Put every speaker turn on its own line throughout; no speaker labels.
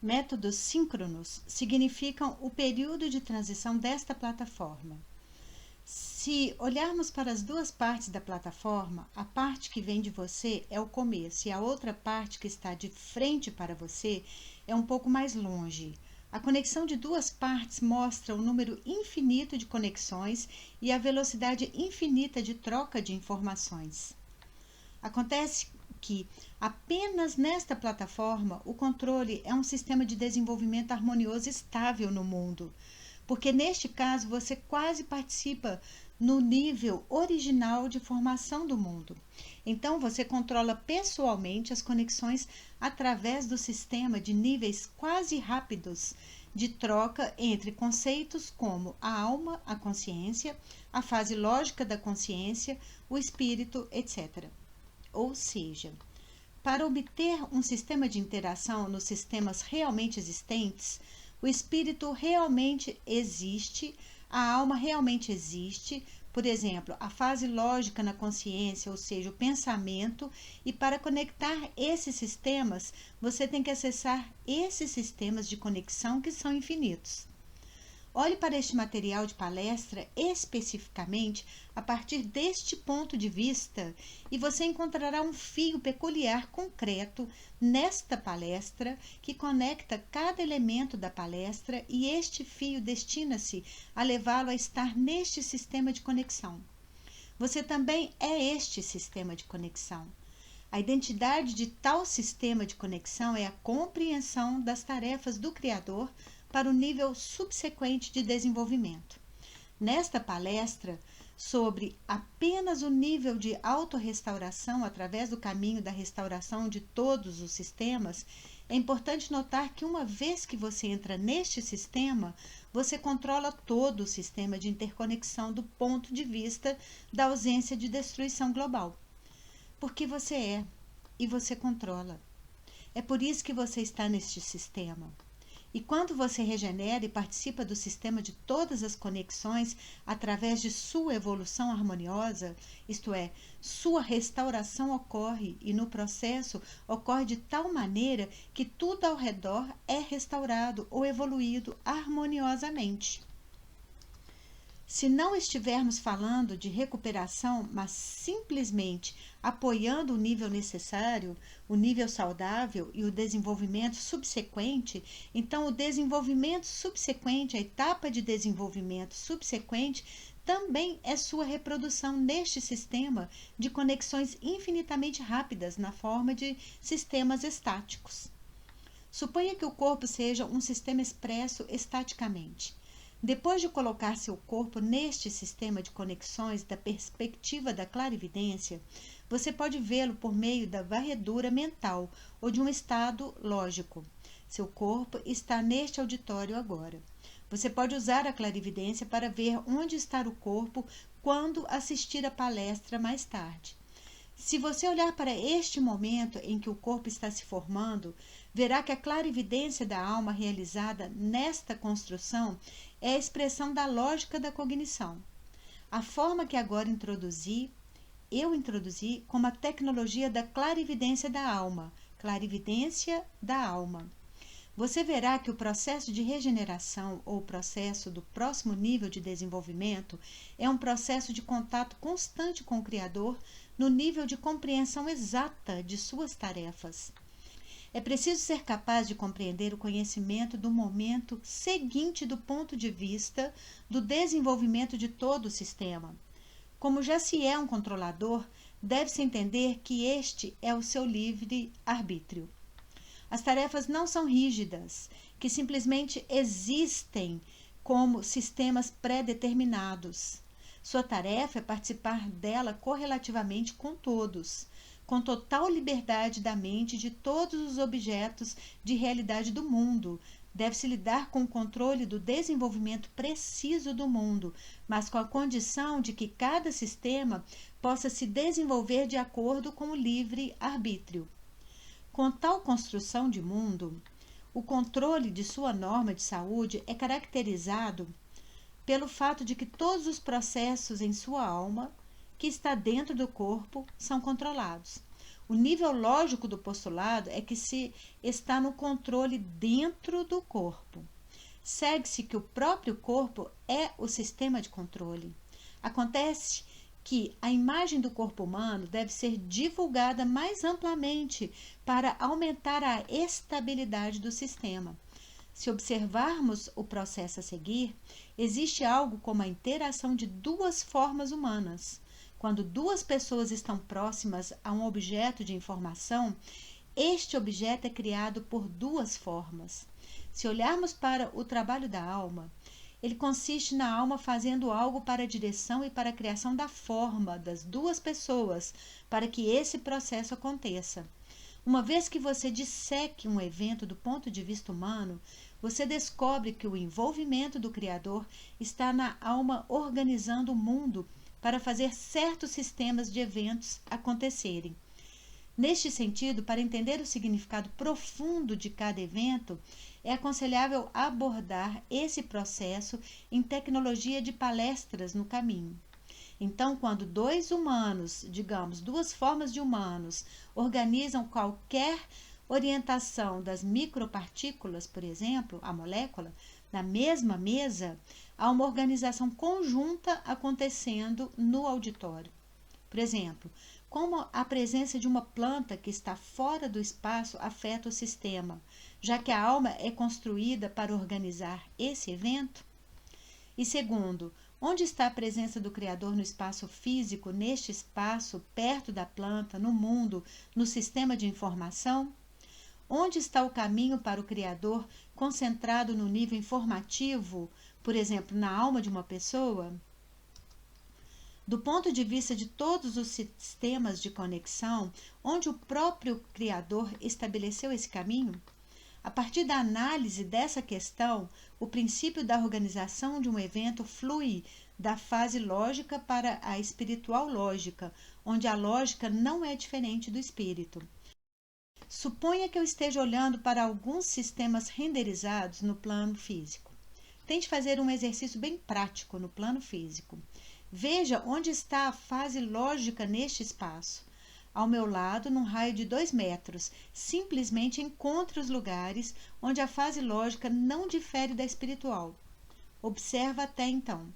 Métodos síncronos significam o período de transição desta plataforma. Se olharmos para as duas partes da plataforma, a parte que vem de você é o começo e a outra parte que está de frente para você é um pouco mais longe. A conexão de duas partes mostra o número infinito de conexões e a velocidade infinita de troca de informações. Acontece que apenas nesta plataforma o controle é um sistema de desenvolvimento harmonioso estável no mundo, porque neste caso você quase participa no nível original de formação do mundo. Então você controla pessoalmente as conexões através do sistema de níveis quase rápidos de troca entre conceitos como a alma, a consciência, a fase lógica da consciência, o espírito, etc. Ou seja, para obter um sistema de interação nos sistemas realmente existentes, o espírito realmente existe, a alma realmente existe, por exemplo, a fase lógica na consciência, ou seja, o pensamento, e para conectar esses sistemas, você tem que acessar esses sistemas de conexão que são infinitos. Olhe para este material de palestra especificamente a partir deste ponto de vista e você encontrará um fio peculiar concreto nesta palestra que conecta cada elemento da palestra e este fio destina-se a levá-lo a estar neste sistema de conexão. Você também é este sistema de conexão. A identidade de tal sistema de conexão é a compreensão das tarefas do Criador para o nível subsequente de desenvolvimento. Nesta palestra, sobre apenas o nível de autorrestauração através do caminho da restauração de todos os sistemas, é importante notar que uma vez que você entra neste sistema, você controla todo o sistema de interconexão do ponto de vista da ausência de destruição global. Porque você é e você controla. É por isso que você está neste sistema. E quando você regenera e participa do sistema de todas as conexões através de sua evolução harmoniosa, isto é, sua restauração ocorre e no processo ocorre de tal maneira que tudo ao redor é restaurado ou evoluído harmoniosamente. Se não estivermos falando de recuperação, mas simplesmente apoiando o nível necessário, o nível saudável e o desenvolvimento subsequente, então o desenvolvimento subsequente, a etapa de desenvolvimento subsequente, também é sua reprodução neste sistema de conexões infinitamente rápidas na forma de sistemas estáticos. Suponha que o corpo seja um sistema expresso estaticamente. Depois de colocar seu corpo neste sistema de conexões da perspectiva da clarividência, você pode vê-lo por meio da varredura mental ou de um estado lógico. Seu corpo está neste auditório agora. Você pode usar a clarividência para ver onde está o corpo quando assistir a palestra mais tarde. Se você olhar para este momento em que o corpo está se formando, verá que a clarividência da alma realizada nesta construção é a expressão da lógica da cognição. A forma que agora eu introduzi como a tecnologia da clarividência da alma. Clarividência da alma. Você verá que o processo de regeneração ou processo do próximo nível de desenvolvimento é um processo de contato constante com o Criador no nível de compreensão exata de suas tarefas. É preciso ser capaz de compreender o conhecimento do momento seguinte do ponto de vista do desenvolvimento de todo o sistema. Como já se é um controlador, deve-se entender que este é o seu livre-arbítrio. As tarefas não são rígidas, que simplesmente existem como sistemas pré-determinados. Sua tarefa é participar dela correlativamente com todos, com total liberdade da mente de todos os objetos de realidade do mundo. Deve-se lidar com o controle do desenvolvimento preciso do mundo, mas com a condição de que cada sistema possa se desenvolver de acordo com o livre-arbítrio. Com tal construção de mundo, o controle de sua norma de saúde é caracterizado pelo fato de que todos os processos em sua alma, que está dentro do corpo, são controlados. O nível lógico do postulado é que se está no controle dentro do corpo. Segue-se que o próprio corpo é o sistema de controle. Acontece que a imagem do corpo humano deve ser divulgada mais amplamente para aumentar a estabilidade do sistema. Se observarmos o processo a seguir, existe algo como a interação de duas formas humanas. Quando duas pessoas estão próximas a um objeto de informação, este objeto é criado por duas formas. Se olharmos para o trabalho da alma, ele consiste na alma fazendo algo para a direção e para a criação da forma das duas pessoas, para que esse processo aconteça. Uma vez que você disseque um evento do ponto de vista humano, você descobre que o envolvimento do Criador está na alma organizando o mundo para fazer certos sistemas de eventos acontecerem. Neste sentido, para entender o significado profundo de cada evento, é aconselhável abordar esse processo em tecnologia de palestras no caminho. Então, quando dois humanos, digamos, duas formas de humanos, organizam qualquer orientação das micropartículas, por exemplo, a molécula, na mesma mesa, há uma organização conjunta acontecendo no auditório. Por exemplo, como a presença de uma planta que está fora do espaço afeta o sistema, já que a alma é construída para organizar esse evento? E segundo, onde está a presença do Criador no espaço físico, neste espaço, perto da planta, no mundo, no sistema de informação? Onde está o caminho para o Criador concentrado no nível informativo, por exemplo, na alma de uma pessoa? Do ponto de vista de todos os sistemas de conexão, onde o próprio Criador estabeleceu esse caminho? A partir da análise dessa questão, o princípio da organização de um evento flui da fase lógica para a espiritual lógica, onde a lógica não é diferente do espírito. Suponha que eu esteja olhando para alguns sistemas renderizados no plano físico. Tente fazer um exercício bem prático no plano físico. Veja onde está a fase lógica neste espaço. Ao meu lado, num raio de 2 metros, simplesmente encontre os lugares onde a fase lógica não difere da espiritual. Observa até então.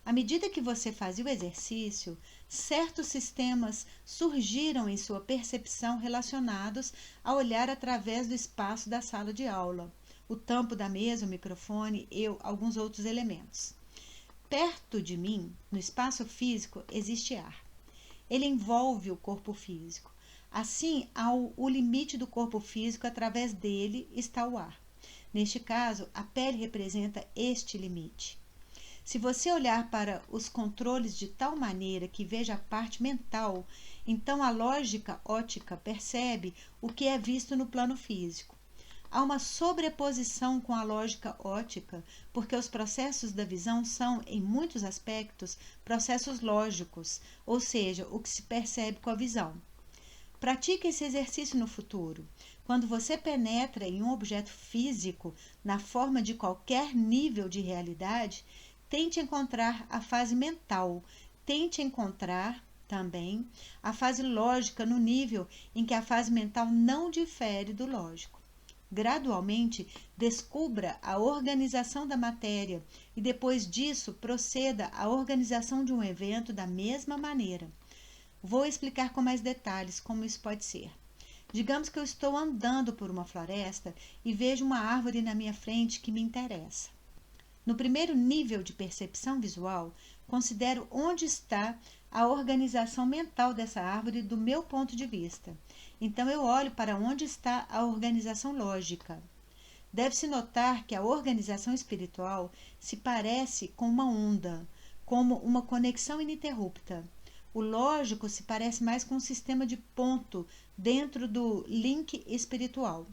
À medida que você fazia o exercício, certos sistemas surgiram em sua percepção relacionados a olhar através do espaço da sala de aula, o tampo da mesa, o microfone e alguns outros elementos. Perto de mim, no espaço físico, existe ar. Ele envolve o corpo físico. Assim, ao o limite do corpo físico, através dele está o ar. Neste caso, a pele representa este limite. Se você olhar para os controles de tal maneira que veja a parte mental, então a lógica ótica percebe o que é visto no plano físico. Há uma sobreposição com a lógica ótica, porque os processos da visão são, em muitos aspectos, processos lógicos, ou seja, o que se percebe com a visão. Pratique esse exercício no futuro. Quando você penetra em um objeto físico, na forma de qualquer nível de realidade, tente encontrar a fase mental, tente encontrar também a fase lógica no nível em que a fase mental não difere do lógico. Gradualmente, descubra a organização da matéria e depois disso proceda à organização de um evento da mesma maneira. Vou explicar com mais detalhes como isso pode ser. Digamos que eu estou andando por uma floresta e vejo uma árvore na minha frente que me interessa. No primeiro nível de percepção visual, considero onde está a organização mental dessa árvore do meu ponto de vista. Então eu olho para onde está a organização lógica. Deve-se notar que a organização espiritual se parece com uma onda, como uma conexão ininterrupta. O lógico se parece mais com um sistema de ponto dentro do link espiritual.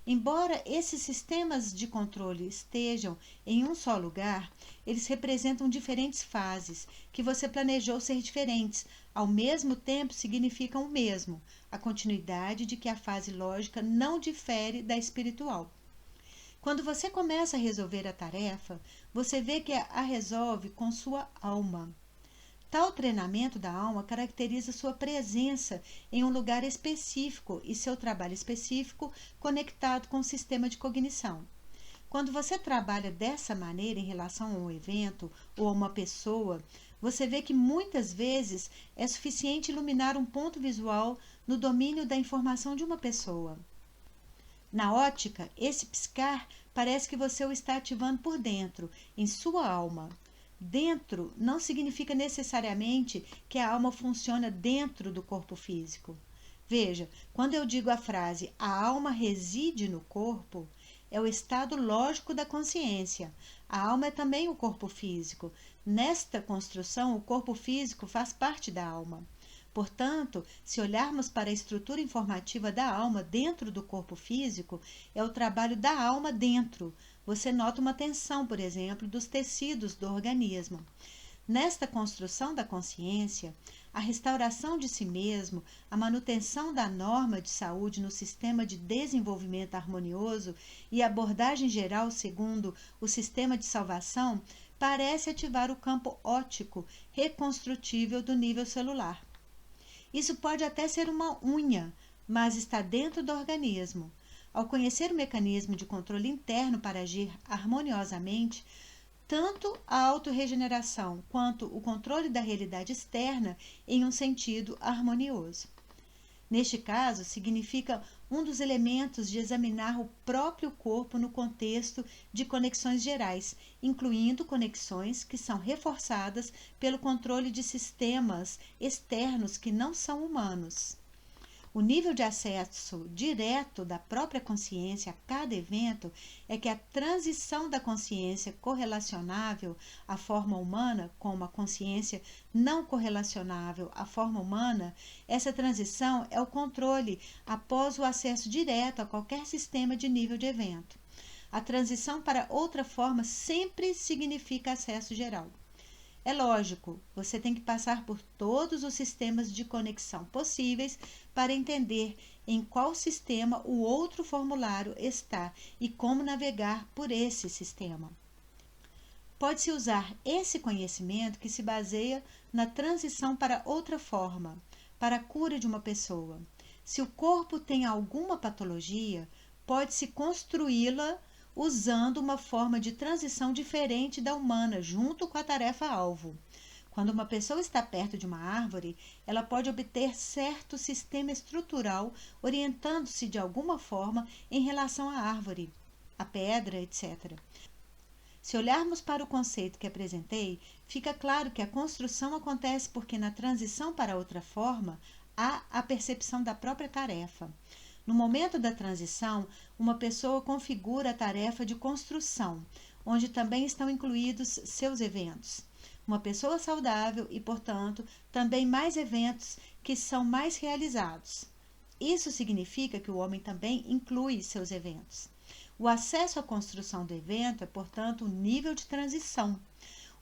Embora esses sistemas de controle estejam em um só lugar, eles representam diferentes fases, que você planejou ser diferentes, ao mesmo tempo significam o mesmo, a continuidade de que a fase lógica não difere da espiritual. Quando você começa a resolver a tarefa, você vê que a resolve com sua alma. Tal treinamento da alma caracteriza sua presença em um lugar específico e seu trabalho específico conectado com o sistema de cognição. Quando você trabalha dessa maneira em relação a um evento ou a uma pessoa, você vê que muitas vezes é suficiente iluminar um ponto visual no domínio da informação de uma pessoa. Na ótica, esse piscar parece que você o está ativando por dentro, em sua alma. Dentro não significa necessariamente que a alma funciona dentro do corpo físico. Veja, quando eu digo a frase "a alma reside no corpo", é o estado lógico da consciência. A alma é também o corpo físico. Nesta construção, o corpo físico faz parte da alma. Portanto, se olharmos para a estrutura informativa da alma dentro do corpo físico, é o trabalho da alma dentro. Você nota uma tensão, por exemplo, dos tecidos do organismo. Nesta construção da consciência, a restauração de si mesmo, a manutenção da norma de saúde no sistema de desenvolvimento harmonioso e a abordagem geral segundo o sistema de salvação parece ativar o campo óptico reconstrutível do nível celular. Isso pode até ser uma unha, mas está dentro do organismo. Ao conhecer o mecanismo de controle interno para agir harmoniosamente, tanto a autorregeneração quanto o controle da realidade externa em um sentido harmonioso. Neste caso, significa um dos elementos de examinar o próprio corpo no contexto de conexões gerais, incluindo conexões que são reforçadas pelo controle de sistemas externos que não são humanos. O nível de acesso direto da própria consciência a cada evento é que a transição da consciência correlacionável à forma humana com uma consciência não correlacionável à forma humana, essa transição é o controle após o acesso direto a qualquer sistema de nível de evento. A transição para outra forma sempre significa acesso geral. É lógico, você tem que passar por todos os sistemas de conexão possíveis para entender em qual sistema o outro formulário está e como navegar por esse sistema. Pode-se usar esse conhecimento que se baseia na transição para outra forma, para a cura de uma pessoa. Se o corpo tem alguma patologia, pode-se construí-la usando uma forma de transição diferente da humana, junto com a tarefa-alvo. Quando uma pessoa está perto de uma árvore, ela pode obter certo sistema estrutural, orientando-se de alguma forma em relação à árvore, à pedra, etc. Se olharmos para o conceito que apresentei, fica claro que a construção acontece porque na transição para outra forma há a percepção da própria tarefa. No momento da transição, uma pessoa configura a tarefa de construção, onde também estão incluídos seus eventos. Uma pessoa saudável e, portanto, também mais eventos que são mais realizados. Isso significa que o homem também inclui seus eventos. O acesso à construção do evento é, portanto, um nível de transição.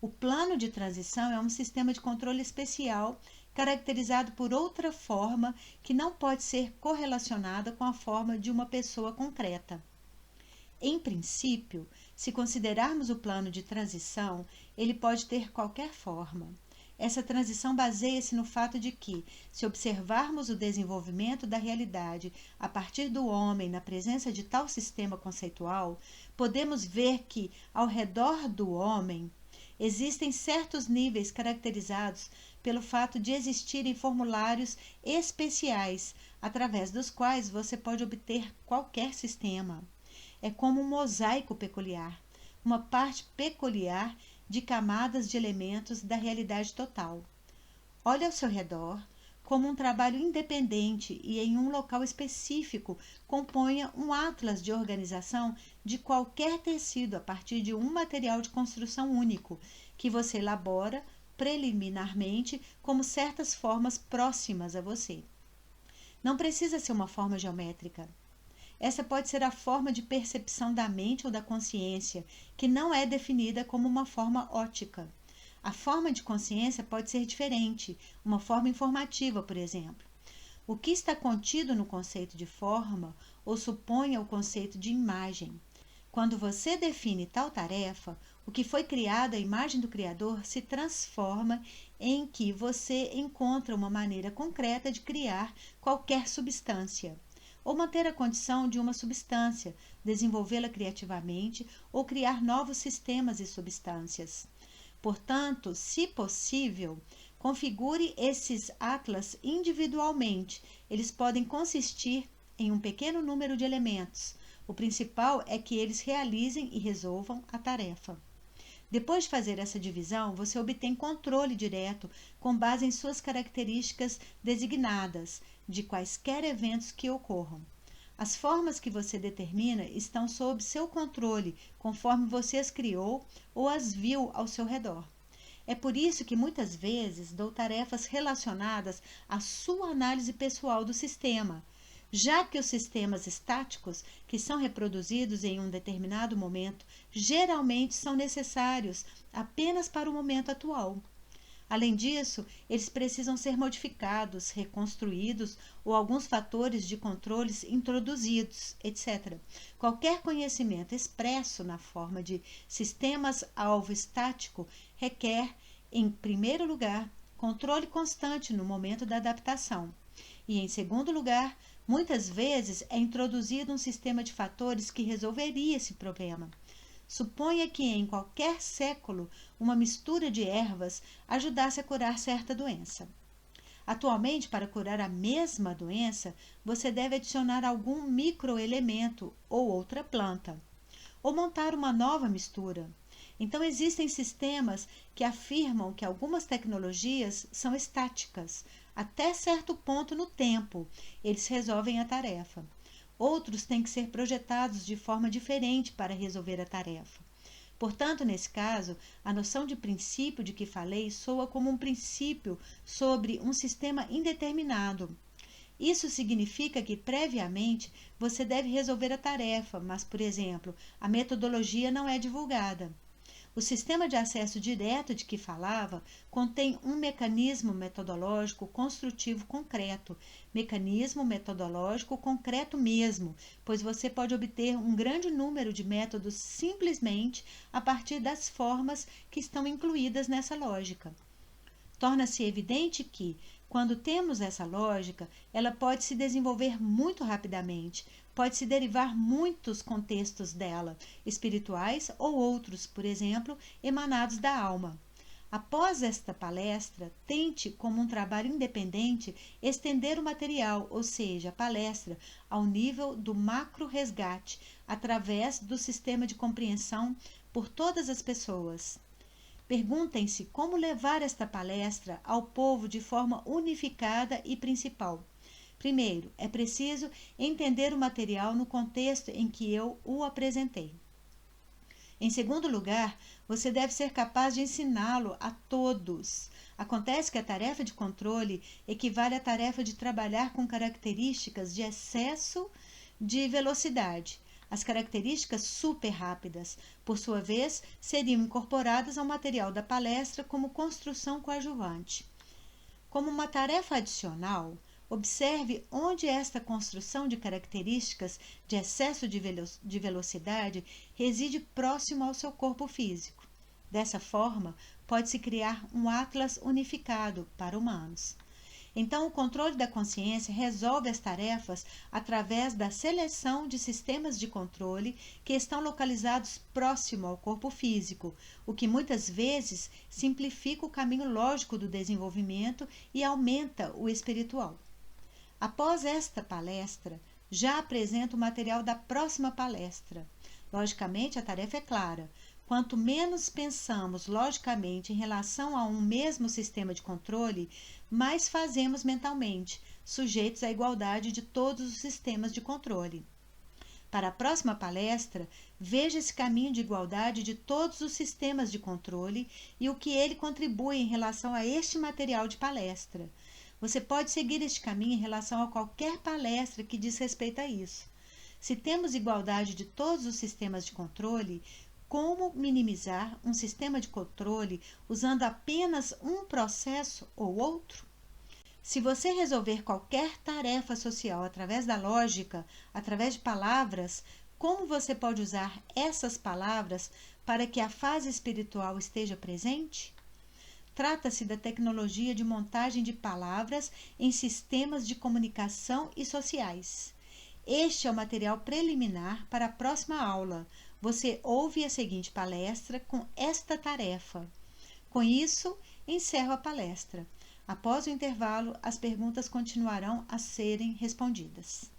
O plano de transição é um sistema de controle especial caracterizado por outra forma que não pode ser correlacionada com a forma de uma pessoa concreta. Em princípio, se considerarmos o plano de transição, ele pode ter qualquer forma. Essa transição baseia-se no fato de que, se observarmos o desenvolvimento da realidade a partir do homem na presença de tal sistema conceitual, podemos ver que, ao redor do homem, existem certos níveis caracterizados pelo fato de existirem formulários especiais, através dos quais você pode obter qualquer sistema. É como um mosaico peculiar, uma parte peculiar de camadas de elementos da realidade total. Olhe ao seu redor, como um trabalho independente e em um local específico componha um atlas de organização de qualquer tecido a partir de um material de construção único, que você elabora preliminarmente como certas formas próximas a você. Não precisa ser uma forma geométrica. Essa pode ser a forma de percepção da mente ou da consciência, que não é definida como uma forma ótica. A forma de consciência pode ser diferente, uma forma informativa, por exemplo. O que está contido no conceito de forma ou supõe o conceito de imagem. Quando você define tal tarefa, O que foi criado à imagem do Criador se transforma em que você encontra uma maneira concreta de criar qualquer substância, ou manter a condição de uma substância, desenvolvê-la criativamente ou criar novos sistemas e substâncias. Portanto, se possível, configure esses atlas individualmente. Eles podem consistir em um pequeno número de elementos. O principal é que eles realizem e resolvam a tarefa. Depois de fazer essa divisão, você obtém controle direto com base em suas características designadas de quaisquer eventos que ocorram. As formas que você determina estão sob seu controle, conforme você as criou ou as viu ao seu redor. É por isso que muitas vezes dou tarefas relacionadas à sua análise pessoal do sistema, já que os sistemas estáticos, que são reproduzidos em um determinado momento, geralmente são necessários apenas para o momento atual. Além disso, eles precisam ser modificados, reconstruídos ou alguns fatores de controles introduzidos, etc. Qualquer conhecimento expresso na forma de sistemas-alvo estático requer, em primeiro lugar, controle constante no momento da adaptação. E, em segundo lugar, muitas vezes é introduzido um sistema de fatores que resolveria esse problema. Suponha que em qualquer século uma mistura de ervas ajudasse a curar certa doença. Atualmente, para curar a mesma doença, você deve adicionar algum microelemento ou outra planta, ou montar uma nova mistura. Então, existem sistemas que afirmam que algumas tecnologias são estáticas, até certo ponto no tempo, eles resolvem a tarefa. Outros têm que ser projetados de forma diferente para resolver a tarefa. Portanto, nesse caso, a noção de princípio de que falei soa como um princípio sobre um sistema indeterminado. Isso significa que, previamente, você deve resolver a tarefa, mas, por exemplo, a metodologia não é divulgada. O sistema de acesso direto de que falava contém um mecanismo metodológico construtivo concreto, mecanismo metodológico concreto mesmo, pois você pode obter um grande número de métodos simplesmente a partir das formas que estão incluídas nessa lógica. Torna-se evidente que, quando temos essa lógica, ela pode se desenvolver muito rapidamente, pode-se derivar muitos contextos dela, espirituais ou outros, por exemplo, emanados da alma. Após esta palestra, tente, como um trabalho independente, estender o material, ou seja, a palestra, ao nível do macro-resgate, através do sistema de compreensão por todas as pessoas. Perguntem-se como levar esta palestra ao povo de forma unificada e principal. Primeiro, é preciso entender o material no contexto em que eu o apresentei. Em segundo lugar, você deve ser capaz de ensiná-lo a todos. Acontece que a tarefa de controle equivale à tarefa de trabalhar com características de excesso de velocidade. As características super rápidas, por sua vez, seriam incorporadas ao material da palestra como construção coadjuvante. Como uma tarefa adicional, observe onde esta construção de características de excesso de velocidade reside próximo ao seu corpo físico. Dessa forma, pode-se criar um atlas unificado para humanos. Então, o controle da consciência resolve as tarefas através da seleção de sistemas de controle que estão localizados próximo ao corpo físico, o que muitas vezes simplifica o caminho lógico do desenvolvimento e aumenta o espiritual. Após esta palestra, já apresento o material da próxima palestra. Logicamente, a tarefa é clara. Quanto menos pensamos logicamente em relação a um mesmo sistema de controle, mais fazemos mentalmente, sujeitos à igualdade de todos os sistemas de controle. Para a próxima palestra, veja esse caminho de igualdade de todos os sistemas de controle e o que ele contribui em relação a este material de palestra. Você pode seguir este caminho em relação a qualquer palestra que diz respeito a isso. Se temos igualdade de todos os sistemas de controle, como minimizar um sistema de controle usando apenas um processo ou outro? Se você resolver qualquer tarefa social através da lógica, através de palavras, Como você pode usar essas palavras para que a fase espiritual esteja presente? Trata-se da tecnologia de montagem de palavras em sistemas de comunicação e sociais. Este é o material preliminar para a próxima aula. Você ouve a seguinte palestra com esta tarefa. Com isso, encerro a palestra. Após o intervalo, as perguntas continuarão a serem respondidas.